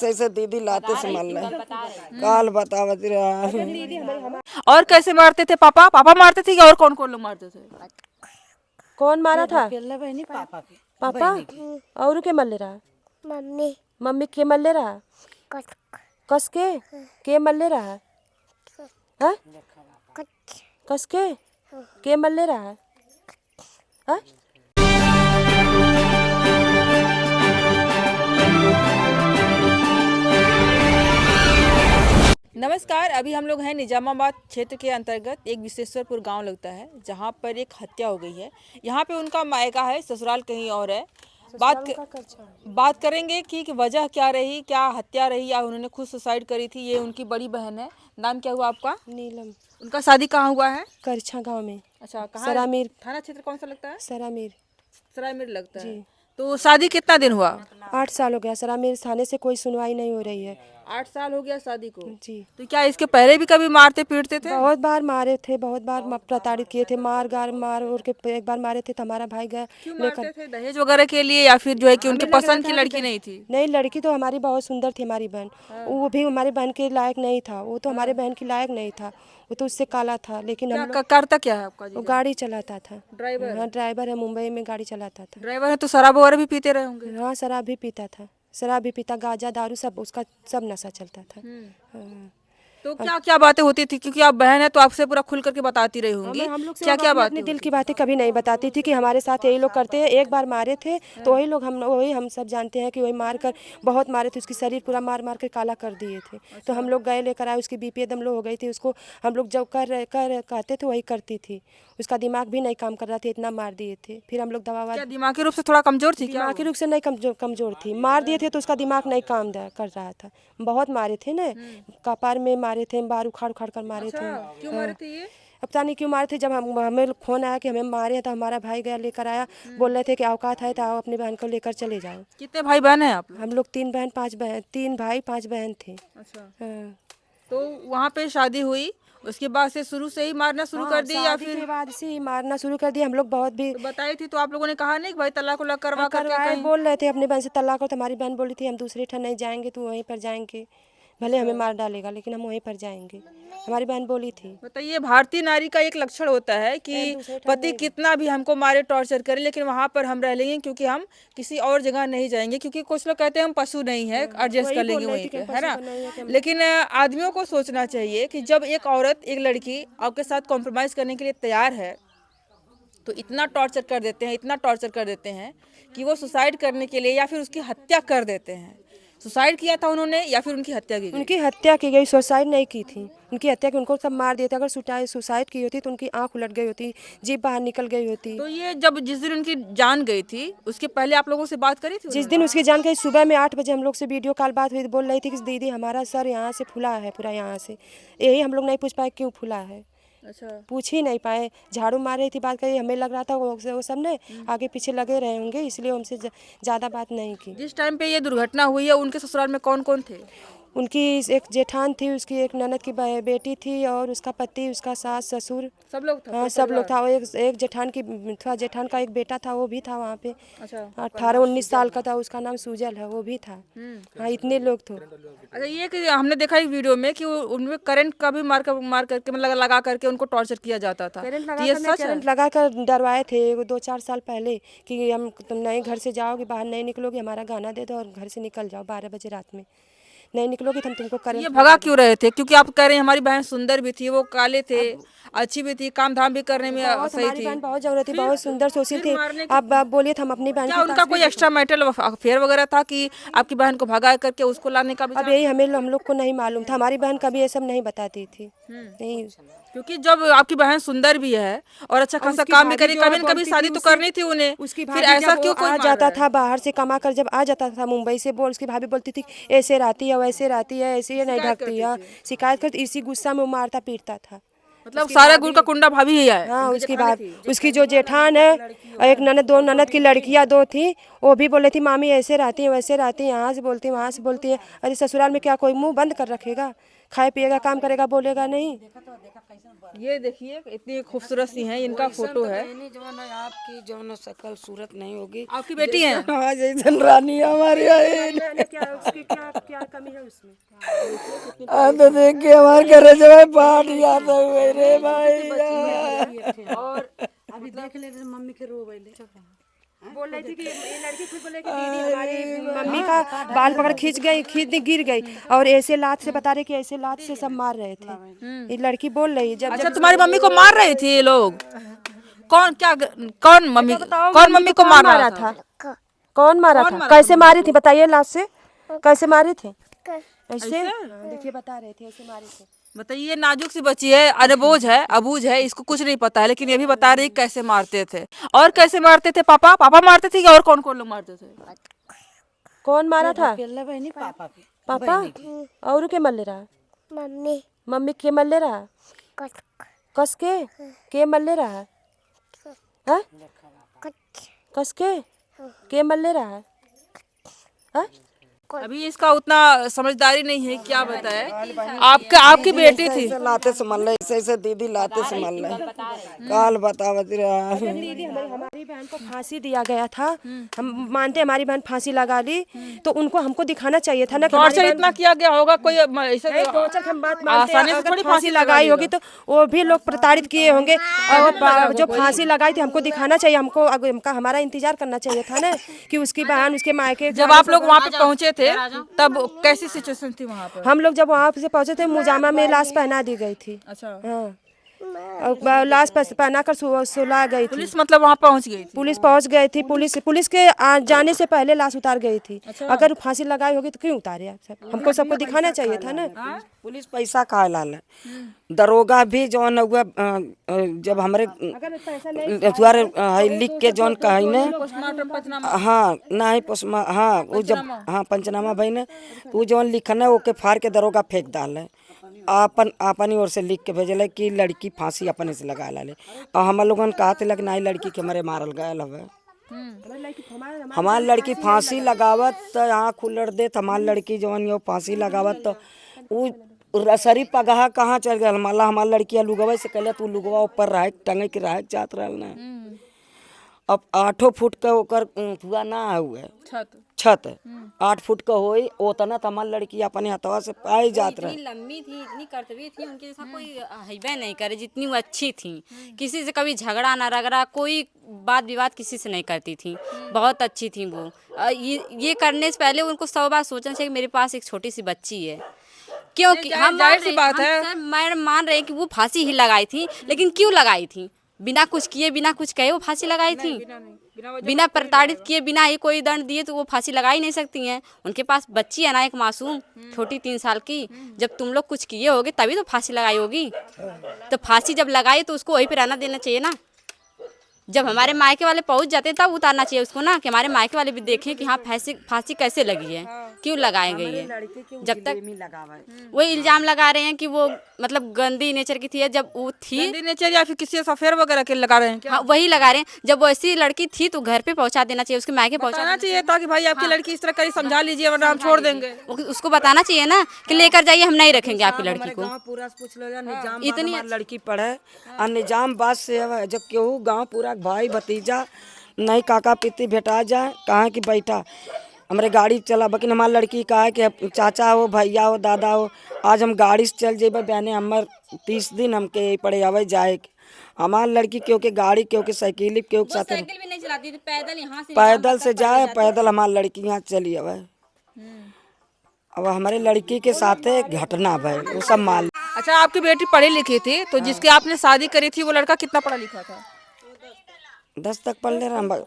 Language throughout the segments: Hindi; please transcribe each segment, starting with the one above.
ऐसे दीदी लाते से मान रहे काल बतावत रहा। और कैसे मारते थे? पापा पापा मारते थे या और कौन कौन लोग मारते थे? कौन मारा था? बहनी पापा के पापा और के मल्ले रहा? मम्मी मम्मी के मल्ले रहा? कस के मल्ले रहा? हाँ? कस के मल्ले रहा? हाँ? नमस्कार, अभी हम लोग हैं निजामाबाद क्षेत्र के अंतर्गत एक विशेश्वरपुर गांव लगता है, जहां पर एक हत्या हो गई है। यहां पे उनका मायका है, ससुराल कहीं और है। बात करेंगे कि वजह क्या रही, क्या हत्या रही या उन्होंने खुद सुसाइड करी थी। ये उनकी बड़ी बहन है। नाम क्या हुआ आपका? नीलम। उनका शादी कहाँ हुआ है? करछा गांव में। अच्छा, कहाँ? सरामीर। थाना क्षेत्र कौन सा लगता है? सरामीर। सरायमीर लगता है। जी। तो शादी कितना दिन हुआ? 8 साल हो गया। सरामीर थाने से कोई सुनवाई नहीं हो रही है। 8 साल हो गया शादी को। जी। तो क्या इसके पहले भी कभी मारते पीटते थे? बहुत बार मारे थे, बहुत बार प्रताड़ित किए थे, मार और के एक बार मारे थे तो हमारा भाई गया क्यों लेकर। मारते थे? दहेज वगैरह के लिए या फिर जो है कि उनके पसंद की लड़की नहीं थी? नहीं, लड़की तो हमारी बहुत सुंदर थी, हमारी बहन। वो भी हमारी बहन के लायक नहीं था, वो तो हमारे बहन की लायक नहीं था, वो तो उससे काला था। लेकिन हम लोग करता क्या है आपका? वो गाड़ी चलाता था। ड्राइवर? हाँ, ड्राइवर है, मुंबई में गाड़ी चलाता था। ड्राइवर है तो शराब वगैरह भी पीते रहे होंगे। हाँ, शराब भी पीता था, शराब भी पीता, गांजा दारू सब उसका सब नशा चलता था। हाँ। तो क्या क्या बातें होती थी? क्योंकि आप बहन है तो आपसे पूरा खुल करके बताती रही होंगी। हम लोग से क्या क्या अपने दिल की बातें कभी नहीं बताती थी कि हमारे साथ यही लोग करते हैं। एक बार मारे थे तो वही हम सब जानते हैं कि वही मार कर बहुत मारे थे, उसकी शरीर पूरा मार मार कर काला कर दिए थे। तो हम लोग गए लेकर आए, उसकी बीपी एकदम लो हो गई थी। उसको हम लोग जब कहते थे वही करती थी। उसका दिमाग भी नहीं काम कर रहा था, इतना मार दिए थे। फिर हम लोग दवा क्या दिमागी रूप से थोड़ा कमजोर थी? क्या दिमागी रूप से नहीं कमजोर थी, मार दिए थे तो उसका दिमाग नहीं काम कर रहा था। बहुत मारे थे ना, कपार में मारे थे, बार उखाड़ उखाड़ कर मारे थे। क्यों मारे थे ये? अब पता नहीं क्यों मारे थे। जब हमें फोन आया कि हमें मारे हैं तो हमारा भाई गया लेकर आया, बोल रहे थे कि औकात है तो आओ अपनी बहन को लेकर चले जाओ। कितने भाई बहन हैं आप लोग? हम लोग 3 भाई 5 बहन थे। अच्छा। हाँ। तो वहाँ पे शादी हुई, उसके बाद से शुरू से ही मारना शुरू कर दी या शादी फिर के बाद से ही मारना शुरू कर दिया। हम लोग बहुत भी तो बताई थी तो आप लोगों ने कहा नहीं कि भाई तलाक उलाक करवा करके करवाए, कहीं? बोल रहे थे अपनी बहन से तलाक हो। तो हमारी बहन बोली थी हम दूसरे ठन नहीं जाएंगे, तू वहीं पर जाएंगे, भले हमें मार डालेगा लेकिन हम वहीं पर जाएंगे, हमारी बहन बोली थी। बताइए, भारतीय नारी का एक लक्षण होता है कि पति कितना भी हमको मारे टॉर्चर करे लेकिन वहाँ पर हम रह लेंगे, क्योंकि हम किसी और जगह नहीं जाएंगे। क्योंकि कुछ लोग कहते हैं हम पशु नहीं है, एडजस्ट कर लेंगे वहीं पे, है ना। लेकिन आदमियों को सोचना चाहिए कि जब एक औरत एक लड़की आपके साथ कॉम्प्रोमाइज करने के लिए तैयार है तो इतना टॉर्चर कर देते हैं, इतना टॉर्चर कर देते हैं कि वो सुसाइड करने के लिए या फिर उसकी हत्या कर देते हैं। सुसाइड किया था उन्होंने या फिर उनकी हत्या की गई? उनकी हत्या की गई, सुसाइड नहीं की थी। उनकी हत्या की, उनको सब मार दिया था। अगर सुसाइड की होती तो उनकी आंख उलट गई होती, जीभ बाहर निकल गई होती। तो ये जब जिस दिन उनकी जान गई थी उसके पहले आप लोगों से बात करी थी? जिस दिन उसकी जान गई सुबह में 8 बजे हम लोग से वीडियो कॉल बात हुई, बोल रही थी कि दीदी हमारा सर यहाँ से फूला है, पूरा यहाँ से। यही हम लोग नहीं पूछ पाए क्यों फूला है, अच्छा। पूछ ही नहीं पाए। झाड़ू मार रही थी, बात करी, हमें लग रहा था वो सब ने आगे पीछे लगे रहे होंगे, इसलिए हमसे ज़्यादा बात नहीं की। जिस टाइम पे ये दुर्घटना हुई है उनके ससुराल में कौन कौन थे? उनकी एक जेठान थी, उसकी एक ननद की बेटी थी और उसका पति, उसका सास ससुर, सब लोग था? हाँ सब लोग था। एक जेठान जेठान का एक बेटा था, वो भी था वहाँ पे। अच्छा। 18-19 साल का था, उसका नाम सुजल है, वो भी था। हाँ, इतने लोग थे। अच्छा, ये कि हमने देखा एक वीडियो में कि उनमें करंट का भी मार करके मतलब लगा करके उनको टॉर्चर किया जाता था। तो ये सच है? करंट लगा कर डरवाए थे 2-4 साल पहले कि हम तुम नहीं घर से जाओगे, बाहर नहीं निकलोगे, हमारा गाना दे दो और घर से निकल जाओ, 12 बजे रात में नहीं निकलोगे तो हम तुमको ये करंट। भगा क्यों रहे थे? क्योंकि आप कह रहे हैं हमारी बहन सुंदर भी थी, वो काले थे, अच्छी भी थी, काम धाम भी करने में सही हमारी थी। बहन बहुत जरूरत थी, बहुत सुंदर सुशील थी। अब बोलिए तो हम अपनी बहन क्या की उनका कोई एक्स्ट्रा मैटल अफेयर वगैरह था कि आपकी बहन को भगा करके उसको लाने का भी? अब यही हम लोग को नहीं मालूम था। हमारी बहन कभी ये सब नहीं बताती थी। नहीं, क्योंकि जब आपकी बहन सुंदर भी है और अच्छा खासा काम भी करी, कभी न कभी शादी तो करनी थी उन्हें, उसकी फिर ऐसा क्यों कोई आ जाता था बाहर से कमा कर, जब आ जाता था मुंबई से, उसकी भाभी बोलती थी ऐसे रहती है, वैसे रहती है, ऐसे नहीं ढकती है, शिकायत करती, इसी गुस्सा में वो मारता पीटता था। मतलब सारा गुड़ का कुंडा भाभी ही है। हाँ, उसकी बात, उसकी जो जेठान है और एक ननद, दो ननद की लड़कियां दो थी, वो भी बोले थी मामी ऐसे रहती है वैसे रहती है, यहाँ से बोलती है वहाँ से बोलती है। अरे ससुराल में क्या कोई मुंह बंद कर रखेगा? खाए पिएगा, काम करेगा, बोलेगा नहीं। ये देखिए इतनी खूबसूरत सी हैं, इनका फोटो है। आपकी जो शकल सूरत नहीं होगी, आपकी बेटी है? हाँ जैसन रानी हमारी है। क्या कमी है उसमें? तो देख के हमारे घर जो पाठ याद हुए रे भाई। और अभी देख ले मम्मी के रो बैले बोल रही थी कि ये लड़की खुद बोले कि दीदी हमारी मम्मी का बाल पकड़ खींच गई, खींच गिर गई, और ऐसे लात से बता रहे कि ऐसे लात से सब मार रहे थे। ये लड़की बोल रही है जब अच्छा, तुम्हारी मम्मी को मार रहे थे ये लोग? कौन मम्मी को मार रहा था? कौन मारा था? कैसे मारी थी बताइए? लात से कैसे मारे थे? ऐसे देखिए बता रहे थे, ऐसे मारे थे। बताइए, नाजुक सी बच्ची है, अनबोझ है, अबूझ है, इसको कुछ नहीं पता है, लेकिन ये भी बता रही कैसे मारते थे। और कैसे मारते थे? पापा मारते थे, और कौन कौन लोग मारते थे? कौन मारा था? बहनी पापा के पापा और के मल्ले रहा? मम्मी मम्मी के मल्ले रहा? कस के मल्ले रहा? हाँ? कस के मल्ले रहा? हाँ? अभी इसका उतना समझदारी नहीं है, क्या बताए। आपकी बेटी थी? लाते समझ ले, ऐसे दीदी लाते समझ ले। काल बतावत रहा। दीदी हमारी बहन को फांसी दिया गया था, हम मानते हमारी बहन फांसी लगा ली, तो उनको हमको दिखाना चाहिए था ना कि टॉर्चर इतना किया गया होगा, कोई ऐसे टॉर्चर हम बात मानते आसानी से हैं। थोड़ी अगर फांसी लगाई होगी तो वो भी लोग प्रताड़ित किए होंगे, और जो फांसी लगाई थी हमको दिखाना चाहिए, हमको हमारा इंतजार करना चाहिए था ना कि उसकी बहन उसके मायके। जब आप लोग वहाँ पे पहुँचे थे तब कैसी सिचुएशन थी वहाँ पर? हम लोग जब वहाँ से पहुंचे थे, मुजामा में लाश पहना दी गई थी। अच्छा, हाँ, और लाश पहना कर सुला गई थी। पुलिस मतलब वहाँ पहुँच गई थी? पुलिस पहुंच गई थी, पुलिस के जाने से पहले लाश उतार गई थी। अगर फांसी लगाई होगी तो क्यों उतारे आप सब? हमको सबको दिखाना चाहिए था ना। पुलिस पैसा खा लाल, दरोगा भी जौन हुआ जब हमारे द्वारे लिख के जौन कही ने, हाँ नहीं हाँ वो जब हाँ पंचनामा भाई ने वो जौन लिखन है ओके फाड़ के दरोगा फेंक डाल है। अपनी ओर से लिख के भेजल कि लड़की फांसी अपने से लगा ला ले, और हम लोगन कहते लग नहीं लड़की के हमारे मारल गए हवे। हमारी लड़की फांसी लगावत तो यहाँ खुलर देत, हमारी लड़की जवन यो फांसी लगावत तो वो रसरी पगहा कहाँ चल गया। माला हमारी लड़की लुगवा से कहले तू लुगवा ऊपर रह टंगे के रह जात रहल ना। अब 8 फुट का ओकर हुआ ना हुए छत 8 फुट का होई, उतना तो हमारी लड़की अपने हथवा से पाई जात रहे। इतनी लंबी थी, इतनी कर्तव्य थी, उनके जैसा कोई हईबे नहीं करे, जितनी वो अच्छी थी। किसी से कभी झगड़ा ना रगड़ा, कोई बात विवाद किसी से नहीं करती थी, बहुत अच्छी थी वो। ये करने से पहले उनको 100 बार सोचना चाहिए कि मेरे पास एक छोटी सी बच्ची है। क्योंकि हम मान रहे हैं कि वो फांसी ही लगाई थी, लेकिन क्यों लगाई थी? बिना कुछ किए बिना कुछ कहे वो फांसी लगाई थी, बिना प्रताड़ित किए बिना ही कोई दंड दिए तो वो फांसी लगा ही नहीं सकती हैं। उनके पास बच्ची है ना, एक मासूम छोटी 3 साल की। जब तुम लोग कुछ किए होगे तभी तो फांसी लगाई होगी, तो फांसी जब लगाई तो उसको वहीं पे रहना देना चाहिए ना। जब हमारे मायके वाले पहुंच जाते तब उतारना चाहिए उसको ना, कि हमारे मायके वाले भी देखें कि हाँ फांसी कैसे लगी है, क्यों लगाई गई है। जब तक वही इल्जाम लगा रहे हैं कि वो मतलब गंदी नेचर की थी, जब वो थी गंदी नेचर या फिर किसी अफेयर वगैरह के लगा रहे हैं क्या? हाँ वही लगा रहे हैं। जब वो ऐसी लड़की थी तो घर पे पहुंचा देना चाहिए, उसके मायके पहुंचाना चाहिए ताकि भाई आपकी लड़की इस तरह करी, समझा लीजिए वरना हम छोड़ देंगे। उसको बताना चाहिए ना कि लेकर जाइए, हम नहीं रखेंगे आपकी लड़की को। पूरा पूछ लो निजाम इतनी लड़की पढ़े और निजाम बात से जब केहू गाँव पूरा भाई भतीजा नहीं काका पिती भेटा जाए, कहाँ की बैठा हमारे गाड़ी चला, बकिन हमारी लड़की कहा कि चाचा हो भैया हो दादा हो आज हम गाड़ी से चल जेबे बहने, हमार 30 दिन हमके पड़े आवे जाए। हमारी लड़की क्योंकि गाड़ी क्योंकि साइकिल क्योंकि साथ साइकिल भी नहीं चलाती थी, पैदल यहाँ से पैदल से जाए, पैदल हमारी लड़की यहाँ चली आवे। अब हमारे लड़की के साथ घटना भाई वो सब माल। अच्छा, आपकी बेटी पढ़ी लिखी थी, तो जिसकी आपने शादी करी थी वो लड़का कितना पढ़ा लिखा था? 10 तक पढ़ ले रहा,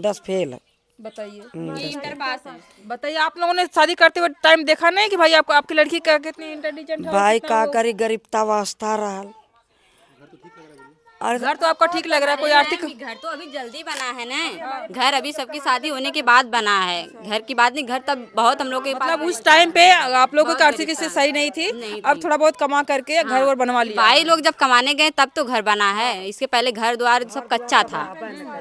10 फेल। बताइए इंटर पास है। बताइए, आप लोगों ने शादी करते हुए टाइम देखा नहीं कि भाई आपकी लड़की का कितनी इंटेलिजेंट है? भाई का करी गरीबता वास्ता रहल, घर तो आपका ठीक लग रहा है, कोई आर्थिक घर तो अभी जल्दी बना है ना, घर अभी सबकी शादी होने के बाद बना है, घर की बात नहीं, घर तब बहुत हम लोग के मतलब उस टाइम पे आप लोगों की आर्थिक स्थिति सही नहीं थी, अब थोड़ा बहुत कमा करके घर और बनवा लिया। भाई लोग जब कमाने गए तब तो घर बना है, इसके पहले घर द्वार सब कच्चा था,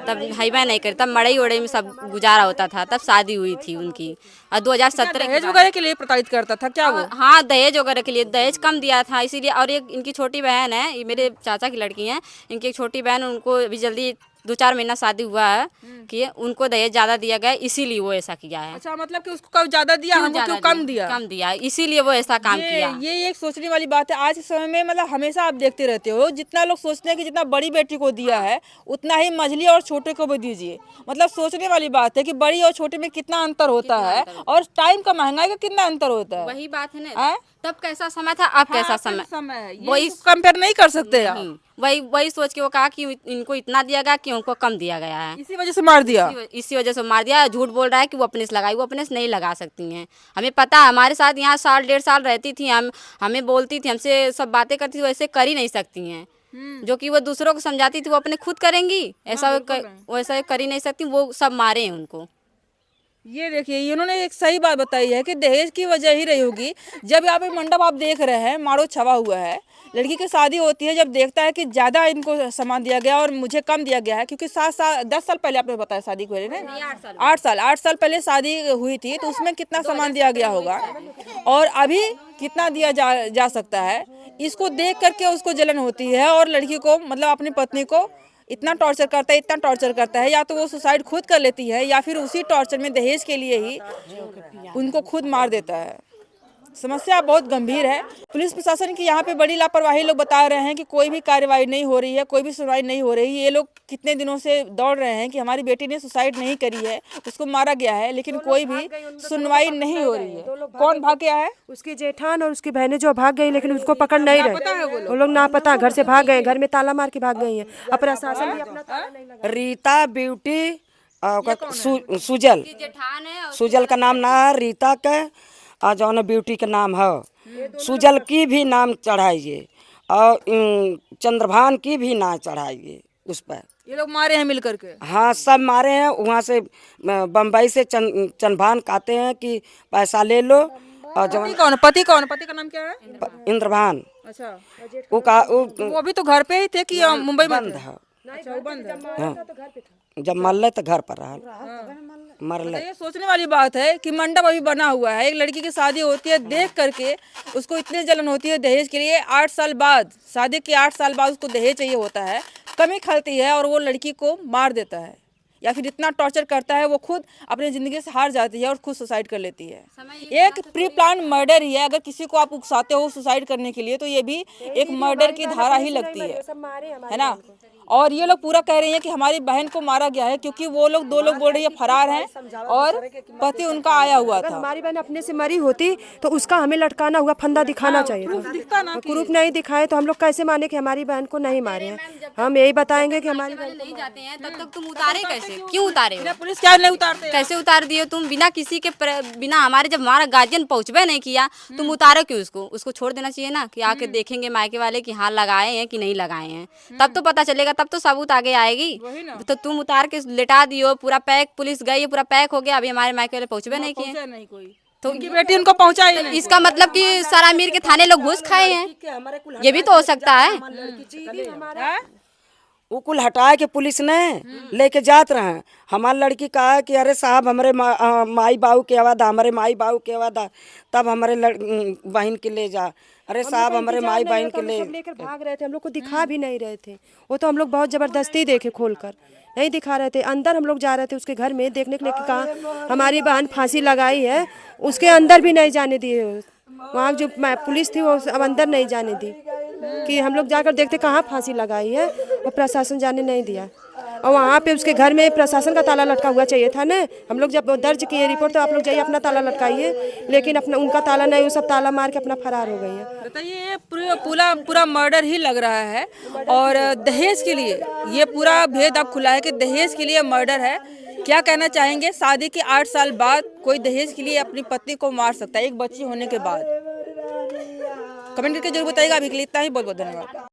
तब हाईवा नहीं करे, तब मड़ई उड़ई में सब गुजारा होता था, तब शादी हुई थी उनकी। और 2017 दहेज वगैरह के लिए प्रताड़ित करता था क्या वो? हाँ, दहेज वगैरह के लिए दहेज कम दिया था इसीलिए। और एक इनकी छोटी बहन है, ये मेरे चाचा की लड़की है, इनकी एक छोटी बहन, उनको अभी जल्दी 2-4 महीना शादी हुआ है कि उनको दहेज ज़्यादा दिया गया, इसीलिए वो ऐसा किया है। अच्छा, मतलब कि उसको कब ज्यादा दिया, हमको क्यों कम दिया? कम दिया, इसीलिए वो ऐसा काम किया। ये एक सोचने वाली बात है आज के समय में। मतलब हमेशा आप देखते रहते हो, जितना लोग सोचते हैं कि जितना बड़ी बेटी को दिया है उतना ही मझली और छोटे को भी दीजिए। मतलब सोचने वाली बात है कि बड़ी और छोटे में कितना अंतर होता है, और टाइम का महंगाई का कितना अंतर होता है। वही बात है ना, तब कैसा समय था, अब कैसा समय है, वही कंपेयर नहीं कर सकते आप। वही सोच के वो कहा कि इनको इतना दिया गया कि उनको कम दिया गया है, इसी वजह से मार दिया। इसी वजह से मार दिया। झूठ बोल रहा है कि वो अपने से लगाई, वो अपने से नहीं लगा सकती हैं। हमें पता है, हमारे साथ यहाँ 1.5 साल रहती थी, हमें बोलती थी, हमसे सब बातें करती थी, वैसे कर ही नहीं सकती हैं। जो कि वो दूसरों को समझाती थी वो अपने खुद करेंगी, ऐसा वैसा कर ही नहीं सकती। वो सब मारे हैं उनको। ये देखिए, इन्होंने एक सही बात बताई है कि दहेज की वजह ही रही होगी। जब यहाँ पे मंडप आप देख रहे हैं, मारो छवा हुआ है, लड़की की शादी होती है, जब देखता है कि ज़्यादा इनको सामान दिया गया और मुझे कम दिया गया है, क्योंकि 10 साल पहले आपने बताया शादी को, 8 साल पहले शादी हुई थी, तो उसमें कितना सामान दिया गया होगा और अभी कितना दिया जा सकता है, इसको देख करके उसको जलन होती है। और लड़की को, मतलब अपनी पत्नी को इतना टॉर्चर करता है, या तो वो सुसाइड खुद कर लेती है या फिर उसी टॉर्चर में दहेज के लिए ही उनको खुद मार देता है। समस्या बहुत गंभीर है। पुलिस प्रशासन की यहाँ पे बड़ी लापरवाही लोग बता रहे हैं कि कोई भी कार्रवाई नहीं हो रही है, कोई भी सुनवाई नहीं हो रही है। ये लोग कितने दिनों से दौड़ रहे हैं कि हमारी बेटी ने सुसाइड नहीं करी है, उसको मारा गया है, लेकिन कोई भी सुनवाई नहीं हो रही है। कौन भाग गया है? उसकी जेठान और उसकी बहनें जो भाग गई, लेकिन उसको पकड़ नहीं रहे। वो लोग ना पता, घर से भाग गए, घर में ताला मार के भाग गई है। अब प्रशासन भी अपना ताला नहीं लगा। रीता ब्यूटी सुजल, सुजल का नाम ना है, रीता का जौन ब्यूटी का नाम है। सुजल की भी नाम चढ़ाइए और चंद्रभान की भी नाम चढ़ाइए उस पर। ये लोग मारे हैं मिल करके? हाँ, सब मारे हैं। वहाँ से बम्बई से चंद्रभान कहते हैं कि पैसा ले लो। और पति का नाम क्या है? इंद्रभान। अच्छा, वो अभी तो घर पे ही थे कि मुंबई बंद है? अच्छा, वो बंद है। हाँ, जब मरले तो घर पर रहा, मरले। ये सोचने वाली बात है कि मंडप अभी बना हुआ है, एक लड़की की शादी होती है, देख करके उसको इतनी जलन होती है दहेज के लिए। 8 साल बाद, शादी के 8 साल बाद उसको दहेज चाहिए होता है, कमी खलती है और वो लड़की को मार देता है, या फिर इतना टॉर्चर करता है, वो खुद अपनी ज़िंदगी से हार जाती है और खुद सुसाइड कर लेती है। एक प्री प्लान मर्डर ही है। अगर किसी को आप उकसाते हो सुसाइड करने के लिए, तो ये भी एक मर्डर की धारा ही लगती है ना। और ये लोग पूरा कह रहे हैं कि हमारी बहन को मारा गया है, क्योंकि वो लोग 2 लोग बोल रहे हैं फरार हैं और पति उनका आया हुआ था। हमारी बहन अपने से मरी होती तो उसका हमें लटकाना हुआ, फंदा दिखाना चाहिए था। प्रूफ नहीं दिखाए तो हम लोग कैसे माने कि हमारी बहन को नहीं मारे हैं? हम यही बताएंगे कि हमारी बहन नहीं जाते हैं तब तक तुम उतारे कैसे? क्यों उतारे हो? पुलिस क्या नहीं उतारते? कैसे उतार दिए तुम? बिना किसी के बिना हमारे, जब हमारा गार्जियन पहुंचबे नहीं किया, तुम उतारो क्यों उसको? उसको छोड़ देना चाहिए ना, कि आके देखेंगे मायके वाले कि हाँ लगाए हैं कि नहीं लगाए हैं, तब तो पता चलेगा, तब तो सबूत आगे आएगी। तो तुम उतार के लेटा दियो, पूरा पैक, पुलिस गई, पूरा पैक हो गया, अभी हमारे मायके वाले पहुंचबे नहीं किए। तो उनकी बेटी उनको पहुंचा ही नहीं। इसका मतलब कि सरामीर के थाने लोग घुस खाए हैं, ये भी तो हो सकता है। वो कुल हटाए के पुलिस ने लेके जात रहे। हमारी लड़की कहा कि अरे साहब हमारे माई बाबू के आवादा, हमारे माई बाबू के आवादा, तब हमारे बहन के ले जा। अरे साहब हमारे माई बहन के ले लेकर भाग रहे थे, हम लोग को दिखा भी नहीं रहे थे। वो तो हम लोग बहुत जबरदस्ती देखे, खोलकर नहीं दिखा रहे थे। अंदर हम लोग जा रहे थे उसके घर में देखने के लिए, कहा हमारी बहन फांसी लगाई है, उसके अंदर भी नहीं जाने दिए। वहाँ जो पुलिस थी वो अब अंदर नहीं जाने दी, कि हम लोग जाकर देखते कहाँ फांसी लगाई है, वो प्रशासन जाने नहीं दिया। और वहाँ पे उसके घर में प्रशासन का ताला लटका हुआ चाहिए था ना। हम लोग जब दर्ज किए रिपोर्ट तो आप लोग जाइए अपना ताला लटकाइए, लेकिन अपना उनका ताला नहीं, वो सब ताला मार के अपना फरार हो गई है। बताइए, पूरा मर्डर ही लग रहा है। और दहेज के लिए ये पूरा भेद अब खुला है कि दहेज के लिए मर्डर है। क्या कहना चाहेंगे? शादी के 8 साल बाद कोई दहेज के लिए अपनी पत्नी को मार सकता है, एक बच्ची होने के बाद? कमेंट करके जरूर बताइएगा। अभी के लिए इतना ही, बहुत बहुत धन्यवाद।